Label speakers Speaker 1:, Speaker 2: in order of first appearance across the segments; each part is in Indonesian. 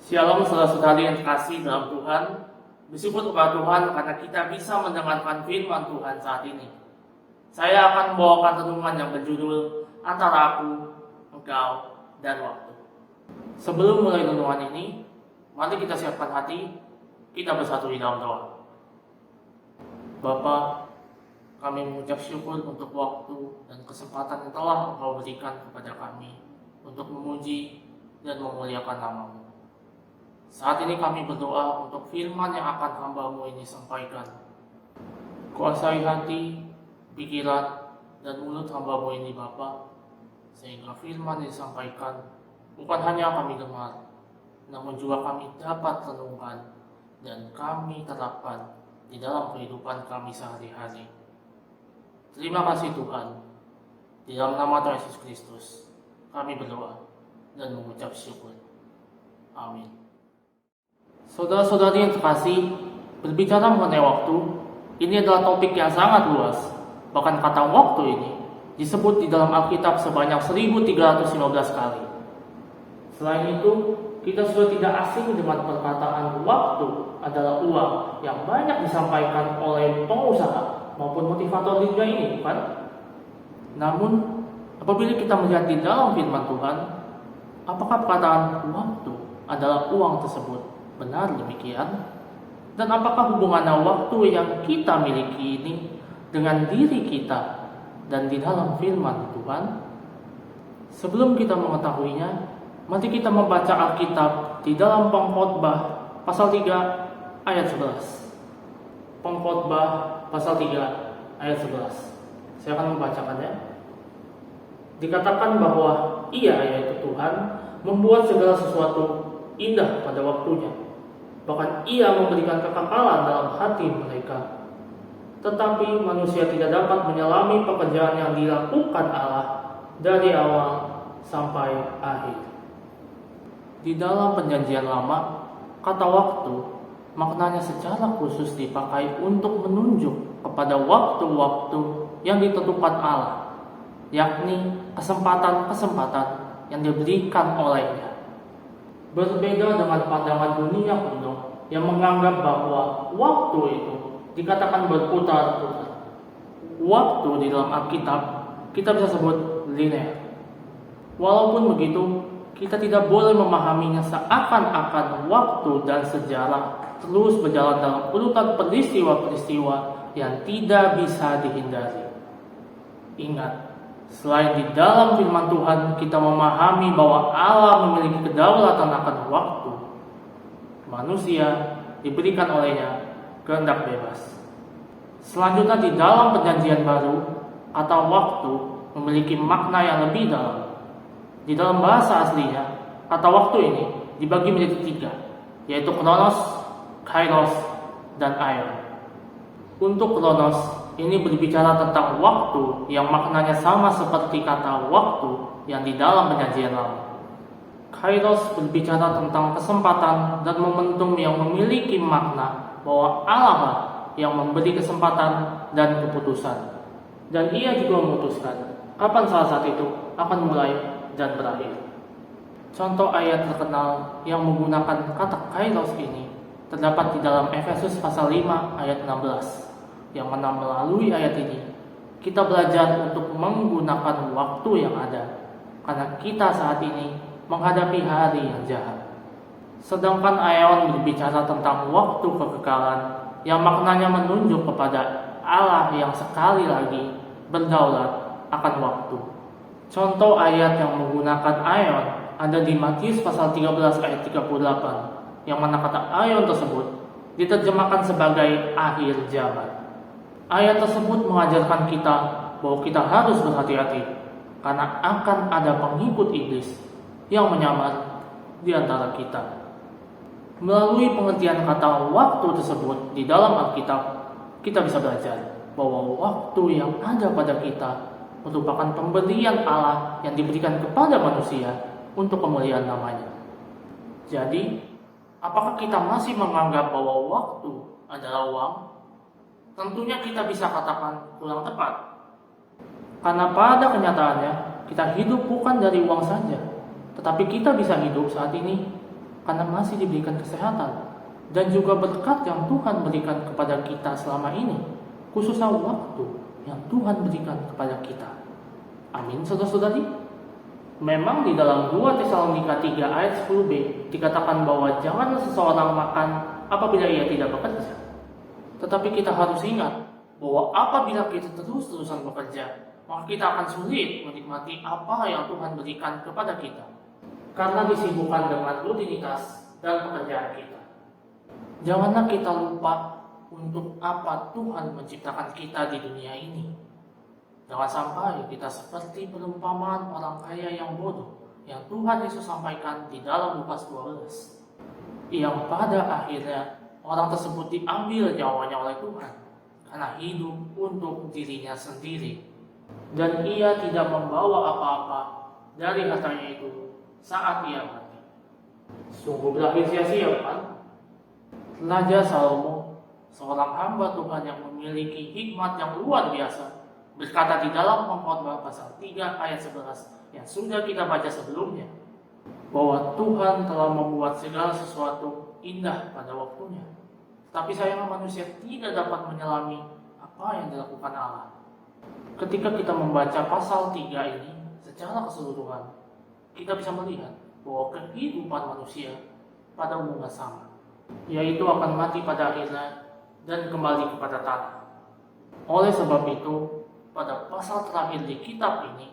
Speaker 1: Shalom saudara-saudari yang terkasih dalam Tuhan. Bersyukur kepada Tuhan karena kita bisa mendengarkan firman Tuhan saat ini. Saya akan membawakan renungan yang berjudul Antara Aku, Engkau, dan Waktu. Sebelum mulai renungan ini, mari kita siapkan hati, kita bersatu di dalam doa. Bapa, kami mengucap syukur untuk waktu dan kesempatan yang telah Engkau berikan kepada kami untuk memuji dan memuliakan nama-Mu. Saat ini kami berdoa untuk firman yang akan hamba-Mu ini sampaikan. Kuasai hati, pikiran, dan mulut hamba-Mu ini Bapa, sehingga firman yang disampaikan bukan hanya kami dengar, namun juga kami dapat renungkan dan kami terapkan di dalam kehidupan kami sehari-hari. Terima kasih Tuhan. Di dalam nama Tuhan Yesus Kristus, kami berdoa dan mengucap syukur. Amin. Saudara-saudari yang terkasih, berbicara mengenai waktu, ini adalah topik yang sangat luas. Bahkan kata waktu ini disebut di dalam Alkitab sebanyak 1315 kali. Selain itu, kita sudah tidak asing dengan perkataan waktu adalah uang yang banyak disampaikan oleh pengusaha maupun motivator di dunia ini, bukan? Namun, apabila kita melihat di dalam firman Tuhan, apakah perkataan waktu adalah uang tersebut benar demikian? Dan apakah hubungan waktu yang kita miliki ini dengan diri kita dan di dalam firman Tuhan? Sebelum kita mengetahuinya, mari kita membaca Alkitab di dalam Pengkhotbah pasal 3 ayat 11. Pengkhotbah pasal 3 ayat 11. Saya akan membacakannya. Dikatakan bahwa Ia, yaitu Tuhan, membuat segala sesuatu indah pada waktunya. Bahkan Ia memberikan kekekalan dalam hati mereka. Tetapi manusia tidak dapat menyelami pekerjaan yang dilakukan Allah dari awal sampai akhir. Di dalam Perjanjian Lama, kata waktu maknanya secara khusus dipakai untuk menunjuk kepada waktu-waktu yang ditentukan Allah, yakni kesempatan-kesempatan yang diberikan olehnya. Berbeda dengan pandangan dunia kuno yang menganggap bahwa waktu itu dikatakan berputar-putar. Waktu di dalam Alkitab kita bisa sebut linear. Walaupun begitu, kita tidak boleh memahaminya seakan-akan waktu dan sejarah terus berjalan dalam urutan peristiwa-peristiwa yang tidak bisa dihindari. Ingat, selain di dalam firman Tuhan kita memahami bahwa Allah memiliki kedaulatan akan waktu, manusia diberikan olehnya kehendak bebas. Selanjutnya di dalam Perjanjian Baru, kata waktu memiliki makna yang lebih dalam. Di dalam bahasa aslinya, kata waktu ini dibagi menjadi 3, yaitu kronos, kairos, dan aion. Untuk kronos, ini berbicara tentang waktu yang maknanya sama seperti kata waktu yang di dalam Perjanjian Lama. Kairos berbicara tentang kesempatan dan momentum yang memiliki makna bahwa Allah yang memberi kesempatan dan keputusan. Dan Ia juga memutuskan kapan salah satu itu akan mulai dan berakhir. Contoh ayat terkenal yang menggunakan kata kairos ini terdapat di dalam Efesus pasal 5 ayat 16. Yang mana melalui ayat ini kita belajar untuk menggunakan waktu yang ada, karena kita saat ini menghadapi hari yang jahat. Sedangkan aion berbicara tentang waktu kekekalan yang maknanya menunjuk kepada Allah yang sekali lagi berdaulat akan waktu. Contoh ayat yang menggunakan aion ada di Matius pasal 13 ayat 38, yang mana kata aion tersebut diterjemahkan sebagai akhir zaman. Ayat tersebut mengajarkan kita bahwa kita harus berhati-hati karena akan ada pengikut iblis yang menyamar di antara kita. Melalui pengertian kata waktu tersebut di dalam Alkitab, kita bisa belajar bahwa waktu yang ada pada kita merupakan pemberian Allah yang diberikan kepada manusia untuk kemuliaan namanya. Jadi, apakah kita masih menganggap bahwa waktu adalah uang? Tentunya kita bisa katakan kurang tepat. Karena pada kenyataannya, kita hidup bukan dari uang saja, tetapi kita bisa hidup saat ini karena masih diberikan kesehatan dan juga berkat yang Tuhan berikan kepada kita selama ini, khususnya waktu yang Tuhan berikan kepada kita. Amin, saudara-saudari. Memang di dalam 2 Tesalonika 3 ayat 10b dikatakan bahwa janganlah seseorang makan apabila ia tidak bekerja. Tetapi kita harus ingat bahwa apabila kita terus-terusan bekerja, maka kita akan sulit menikmati apa yang Tuhan berikan kepada kita, karena disibukkan dengan rutinitas dan pekerjaan kita. Janganlah kita lupa untuk apa Tuhan menciptakan kita di dunia ini. Jangan sampai kita seperti perumpamaan orang kaya yang bodoh yang Tuhan Yesus sampaikan di dalam Lukas 12, yang pada akhirnya orang tersebut diambil nyawanya oleh Tuhan karena hidup untuk dirinya sendiri, dan ia tidak membawa apa-apa dari hartanya itu saat ia mati. Sungguh berakhir sia-sia, bukan? Raja Salomo, seorang hamba Tuhan yang memiliki hikmat yang luar biasa, berkata di dalam Pengkhotbah pasal 3 ayat 11 yang sudah kita baca sebelumnya, bahwa Tuhan telah membuat segala sesuatu indah pada waktunya. Tapi sayangnya manusia tidak dapat menyelami apa yang dilakukan Allah. Ketika kita membaca pasal 3 ini secara keseluruhan, kita bisa melihat bahwa kehidupan manusia pada umumnya sama, yaitu akan mati pada akhirnya dan kembali kepada tanah. Oleh sebab itu, pada pasal terakhir di kitab ini,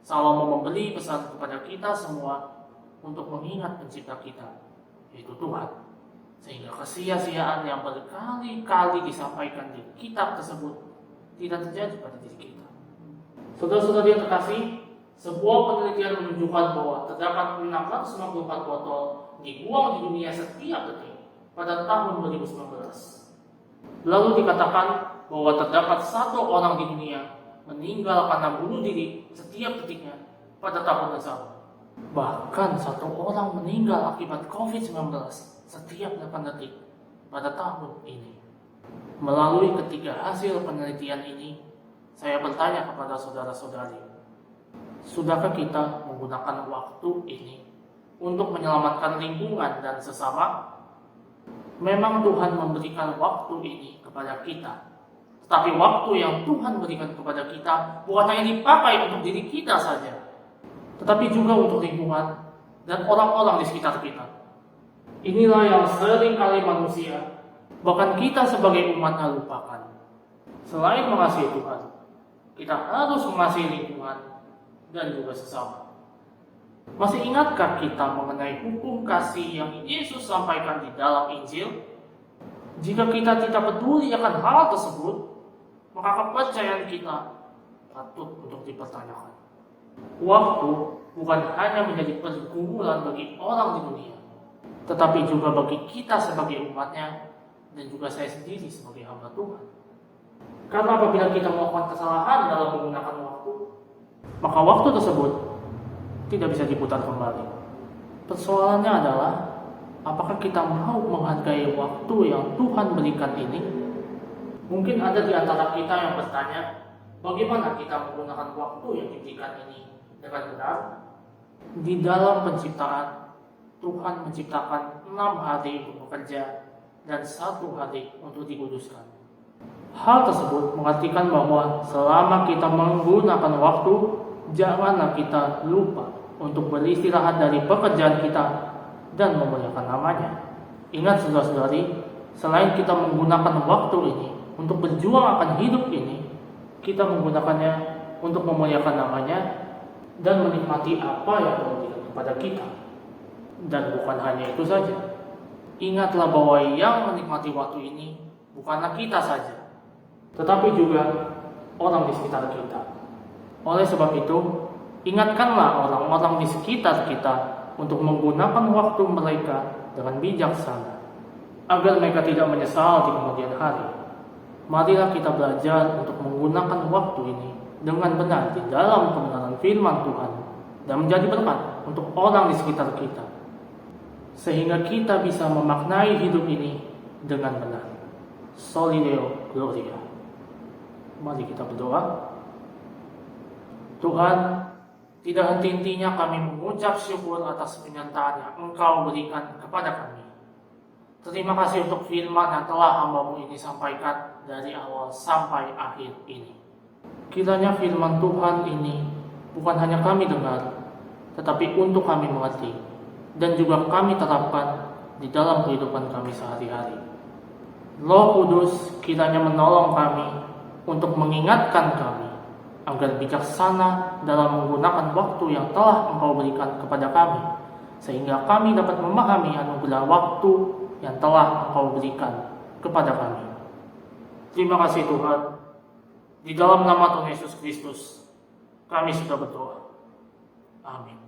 Speaker 1: Salomo memberi pesan kepada kita semua untuk mengingat pencipta kita, yaitu Tuhan, sehingga kesia-siaan yang berkali-kali disampaikan di kitab tersebut tidak terjadi pada diri kita. Saudara-saudari yang terkasih, sebuah penelitian menunjukkan bahwa terdapat 694 botol dibuang di dunia setiap detik pada tahun 2019. Lalu dikatakan bahwa terdapat 1 orang di dunia meninggal karena bunuh diri setiap detiknya pada tahun yang sama. Bahkan 1 orang meninggal akibat COVID-19 setiap 8 detik pada tahun ini. Melalui ketiga hasil penelitian ini, saya bertanya kepada saudara-saudari, sudahkah kita menggunakan waktu ini untuk menyelamatkan lingkungan dan sesama? Memang Tuhan memberikan waktu ini kepada kita, tetapi waktu yang Tuhan berikan kepada kita bukan hanya dipakai untuk diri kita saja, tetapi juga untuk lingkungan dan orang-orang di sekitar kita. Inilah yang sering kali manusia, bahkan kita sebagai umatnya, lupakan. Selain mengasihi Tuhan, kita harus mengasihi lingkungan dan juga sesama. Masih ingatkah kita mengenai hukum kasih yang Yesus sampaikan di dalam Injil? Jika kita tidak peduli akan hal tersebut, maka kepercayaan kita patut untuk dipertanyakan. Waktu bukan hanya menjadi pergumulan bagi orang di dunia, tetapi juga bagi kita sebagai umatnya dan juga saya sendiri sebagai hamba Tuhan. Karena apabila kita melakukan kesalahan dalam menggunakan waktu, maka waktu tersebut tidak bisa diputar kembali. Persoalannya adalah, apakah kita mau menghargai waktu yang Tuhan berikan ini? Mungkin ada di antara kita yang bertanya, bagaimana kita menggunakan waktu yang diberikan ini dengan benar? Di dalam penciptaan, Tuhan menciptakan 6 hari untuk bekerja dan 1 hari untuk dikuduskan. Hal tersebut mengartikan bahwa selama kita menggunakan waktu, janganlah kita lupa untuk beristirahat dari pekerjaan kita dan memuliakan namanya. Ingat saudara-saudari, selain kita menggunakan waktu ini untuk berjuang akan hidup ini, kita menggunakannya untuk memuliakan namanya dan menikmati apa yang Tuhan berikan kepada kita. Dan bukan hanya itu saja, ingatlah bahwa yang menikmati waktu ini bukanlah kita saja, tetapi juga orang di sekitar kita. Oleh sebab itu, ingatkanlah orang-orang di sekitar kita untuk menggunakan waktu mereka dengan bijaksana, agar mereka tidak menyesal di kemudian hari. Marilah kita belajar untuk menggunakan waktu ini dengan benar di dalam kebenaran firman Tuhan dan menjadi berkat untuk orang di sekitar kita, sehingga kita bisa memaknai hidup ini dengan benar. Soli Deo Gloria. Mari kita berdoa. Tuhan, Tidak henti-hentinya kami mengucap syukur atas penyertaan yang Engkau berikan kepada kami. Terima kasih untuk firman yang telah hamba-Mu ini sampaikan dari awal sampai akhir ini. Kiranya firman Tuhan ini bukan hanya kami dengar, tetapi untuk kami mengerti, dan juga kami terapkan di dalam kehidupan kami sehari-hari. Roh Kudus kiranya menolong kami untuk mengingatkan kami agar bijaksana dalam menggunakan waktu yang telah Engkau berikan kepada kami, sehingga kami dapat memahami anugerah waktu yang telah Engkau berikan kepada kami. Terima kasih Tuhan. Di dalam nama Tuhan Yesus Kristus, kami sudah berdoa. Amin.